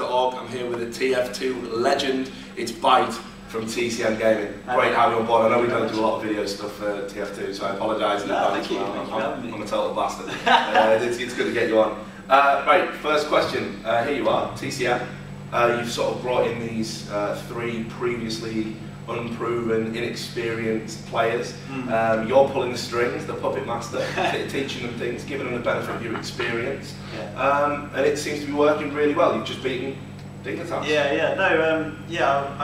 TFT.org. I'm here with a TF2 legend. It's Byte from TCM Gaming. Great having you on board. I know we don't do a lot of video stuff for TF2, so I apologise in advance. Thank you for having me. I'm a total bastard. It's good to get you on. Right, first question. Here you are, TCM. You've sort of brought in these three previously unproven, inexperienced players. You're pulling the strings, the puppet master, teaching them things, giving them the benefit of your experience. And it seems to be working really well. You've just beaten Dignitas. I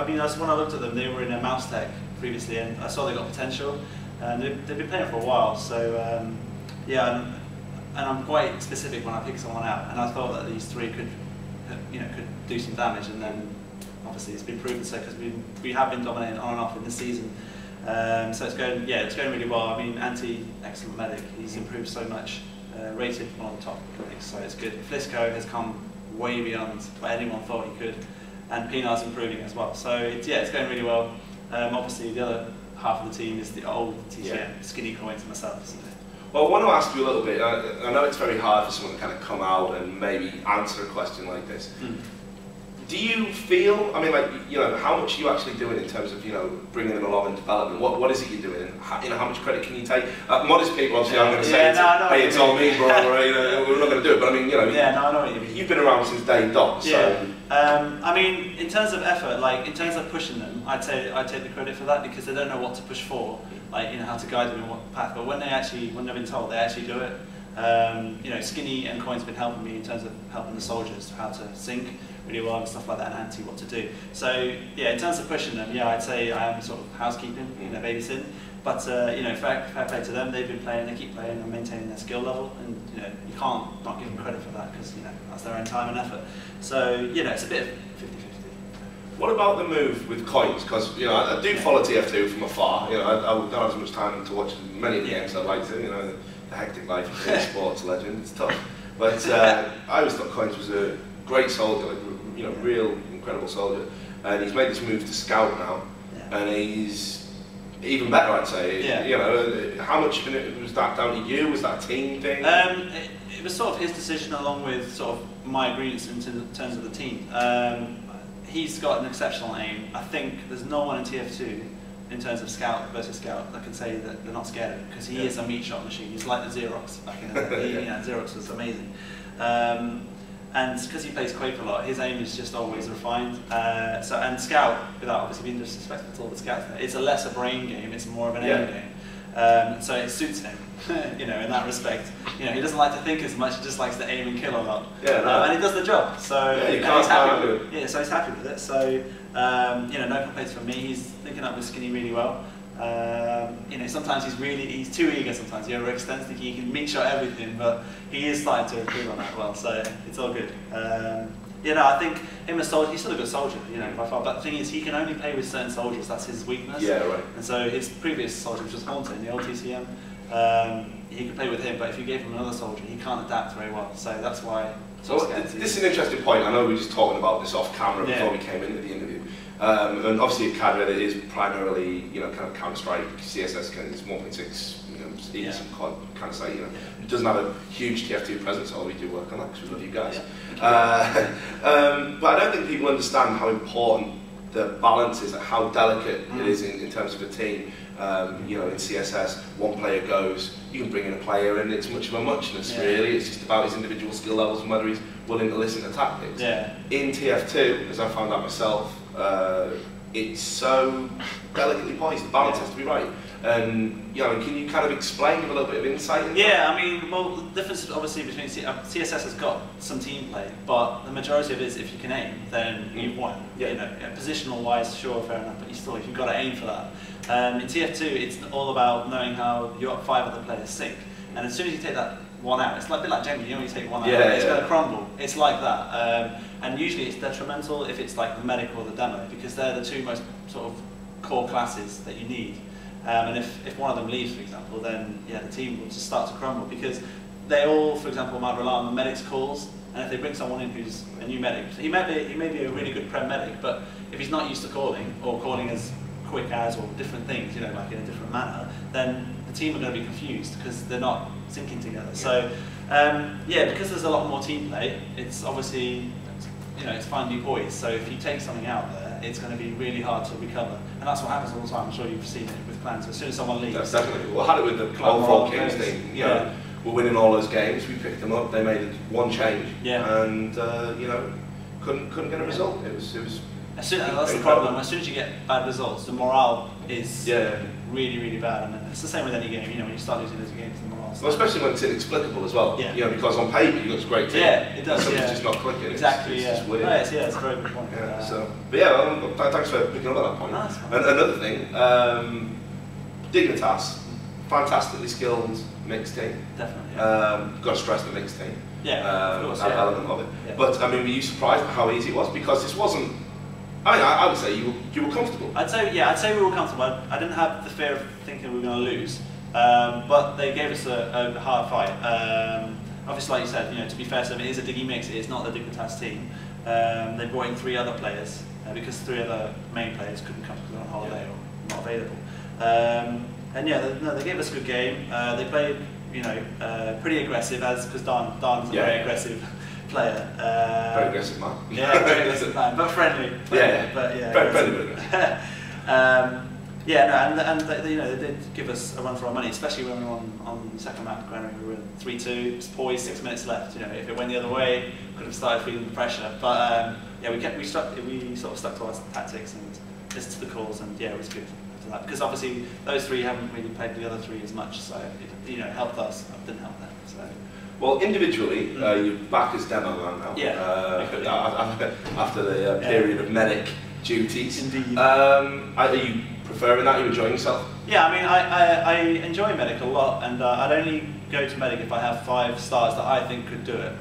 mean, when I looked at them, they were in a mouse tech previously, and I saw they got potential. And they've been playing for a while, so and I'm quite specific when I pick someone out, and I thought that these three could do some damage, and then obviously it's been proven so because we have been dominating on and off in this season. So it's going really well. I mean, Anti, excellent medic. He's improved so much. Rated one of the top medics, so it's good. Flisco has come way beyond what anyone thought he could, and Pinar's improving as well. So it's going really well. Obviously, the other half of the team is the old TCM, Skinny Coins and myself. So. Well, I want to ask you a little bit. I know it's very hard for someone to kind of come out and maybe answer a question like this. Do you feel, I mean, like, how much are you actually doing in terms of, bringing them along in development? What is it you're doing? And how much credit can you take? Modest people, obviously, I'm going to say, hey, it's all me, bro, we're not going to do it. But I mean, I know what you mean. You've been around since day dot, so. I mean, in terms of effort, like in terms of pushing them, I'd take the credit for that because they don't know what to push for, like how to guide them in what path. But when they've been told, they actually do it. Skinny and Coin's been helping me in terms of helping the soldiers how to sync really well and stuff like that, and Anti what to do. So in terms of pushing them, I'd say I am sort of housekeeping, babysitting. But fair play to them. They've been playing, they keep playing and maintaining their skill level, and you can't not give them credit for that because that's their own time and effort. So it's a bit of 50-50. What about the move with Coins? Because I do follow TF2 from afar. I don't have as much time to watch many of the games I'd like to. The hectic life of being a sports legend, it's tough. But I always thought Coins was a great soldier, like, real incredible soldier. And he's made this move to Scout now, and he's even better, I'd say. How much was that down to you? Was that a team thing? It was sort of his decision along with sort of my agreements in terms of the team. He's got an exceptional aim. I think there's no one in TF2 in terms of Scout versus Scout that can say that they're not scared of him, because he is a meat shot machine. He's like the Xerox back in the day. Xerox was amazing. And because he plays Quake a lot, his aim is just always refined. And Scout, without obviously being disrespectful to all the Scouts there, it's a lesser brain game, it's more of an aim game. So it suits him, in that respect. He doesn't like to think as much, he just likes to aim and kill a lot. And he does the job, so he's happy with it. So he's happy with it. So, no complaints from me. He's linking up with Skinny really well. Sometimes he's too eager sometimes, he overextends, thinking he can meat shot everything, but he is starting to improve on that well, so it's all good. I think him as soldier, he's still a good soldier, by far, but the thing is, he can only play with certain soldiers, that's his weakness. And so his previous soldier, which was Haunter in the old TCM, he could play with him, but if you gave him another soldier, he can't adapt very well, so that's why. This is an interesting point. I know we were just talking about this off camera before we came into the interview. And obviously at Cadre it is primarily, kind of Counter-Strike, CSS, it's 1.6, even some kind of say, it doesn't have a huge TF2 presence, although we do work on that because we love you guys. But I don't think people understand how important the balance is, how delicate it is in terms of a team. In CSS, one player goes, you can bring in a player and it's much of a muchness really, it's just about his individual skill levels and whether he's willing to listen to tactics. In TF2, as I found out myself, it's so delicately poised, the balance has to be right. And can you kind of explain, give a little bit of insight into that? I mean, well, the difference obviously between CSS has got some team play, but the majority of it is if you can aim, then you've won. Positional wise, sure, fair enough, but if you've got to aim for that. In TF2, it's all about knowing how your 5 other players sync, and as soon as you take that one out, it's a bit like Jenga, you take one out, it's going to crumble. It's like that, and usually it's detrimental if it's like the medic or the demo, because they're the two most sort of core classes that you need. And if one of them leaves, for example, then the team will just start to crumble, because they all, for example, might rely on the medic's calls, and if they bring someone in who's a new medic, he may be a really good prem medic, but if he's not used to calling, or calling as quick as, or different things, like in a different manner, then the team are going to be confused because they're not syncing together. So, because there's a lot more team play, it's obviously it's finding poise. So if you take something out there, it's going to be really hard to recover, and that's what happens all the time. I'm sure you've seen it with clans. As soon as someone leaves, that's definitely. Well, I had it with the overall Kings team. You know, we're winning all those games. We picked them up. They made one change, and you know, couldn't get a result. It was. That's the problem. As soon as you get bad results, the morale is really, really bad. And it's the same with any game. You know, when you start losing those games, the morale. Well, especially when it's inexplicable as well. Yeah. You know, because on paper you look great team. Yeah, it does. Something's just not clicking. Exactly. It's just weird. No, it's a very good point. Yeah. So, but yeah, thanks for picking up on that point. And another thing, Dignitas, fantastically skilled mixed team. Definitely. Got to stress the mixed team. Yeah. Of course, that element of it. Yeah. But I mean, were you surprised at how easy it was? Because this wasn't. I mean, I would say you were comfortable. I'd say we were comfortable. I didn't have the fear of thinking we were going to lose, but they gave us a hard fight. Obviously, like you said, you know, to be fair to them, it is a Diggy mix. It is not the Dignitas team. They brought in 3 other players because 3 other main players couldn't come because they're on holiday or not available. And yeah, they gave us a good game. They played, you know, pretty aggressive, because Dan's a very aggressive player. Very aggressive man. Yeah, very aggressive man, but friendly. Friendly. And they, you know, they did give us a run for our money, especially when we were on the second map. We were 3-2, it's poised, 6 minutes left. You know, if it went the other way, could have started feeling the pressure. But yeah, we sort of stuck to our tactics and listened to the calls, and yeah, it was good after that. Because obviously those 3 haven't really played the other 3 as much, so it, you know, helped us, it didn't help them. So. Well, individually, you're back as demo man now. Yeah. After the period of medic duties. Indeed. Are you preferring that? Are you enjoying yourself? Yeah, I mean, I enjoy medic a lot, and I'd only go to medic if I have 5 stars that I think could do it,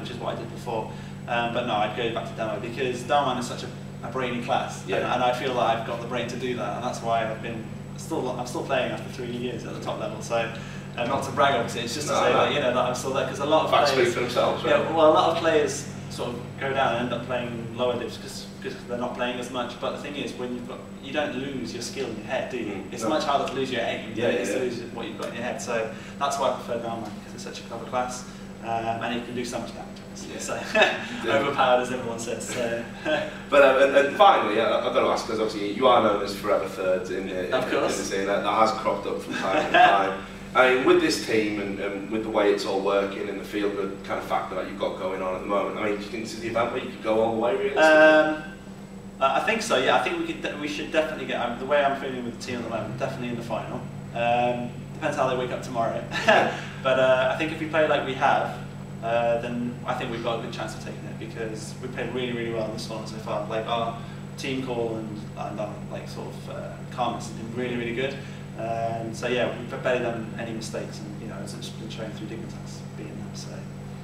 which is what I did before. But no, I'd go back to demo because demo man is such a brainy class, and I feel that I've got the brain to do that, and that's why I'm still playing after 3 years at the top level. So. Not to brag, obviously, it's just to say that, you know, that I'm still there, because a lot of players speak for themselves, right? Yeah, well, a lot of players sort of go down and end up playing lower divs because they're not playing as much. But the thing is, when you don't lose your skill in your head, do you? It's much harder to lose your aim than it is to lose what you've got in your head. So that's why I prefer Downman, because it's such a clever class, and he can do so much damage. So overpowered, as everyone says. So. But and finally, I've got to ask, because obviously you are known as Forever Third in the scene. That has cropped up from time to time. I mean, with this team and with the way it's all working and the feel-good kind of factor that you've got going on at the moment, I mean, do you think this is the event where you could go all the way, really? I think so, yeah. I think we should definitely get, the way I'm feeling with the team at the moment, definitely in the final. Depends how they wake up tomorrow. But I think if we play like we have, then I think we've got a good chance of taking it, because we played really, really well in this one so far. Like, our team call and our like sort of calmness has been really, really good. So yeah, we've better done any mistakes, and you know, it's just been showing through Dignitas being them. So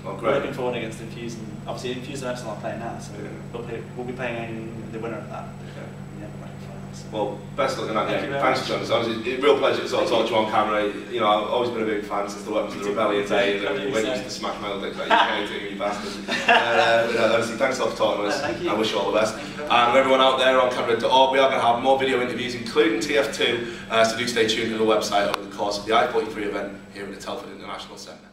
we're looking forward against Infuse, and obviously Infuse and Epsilon are playing now, so we'll be playing the winner of that. Well, best of luck in that game. Thanks for joining us. Obviously, it's a real pleasure to sort of talk to you on camera. You know, I've always been a big fan since the Weapons of the Rebellion days, when you used to smash my dicks like you came to, you bastard. Honestly, thanks a lot for talking to us. I wish you all the best. And everyone out there on camera.org, we are going to have more video interviews, including TF2, so do stay tuned to the website over the course of the i43 event here at the Telford International Centre.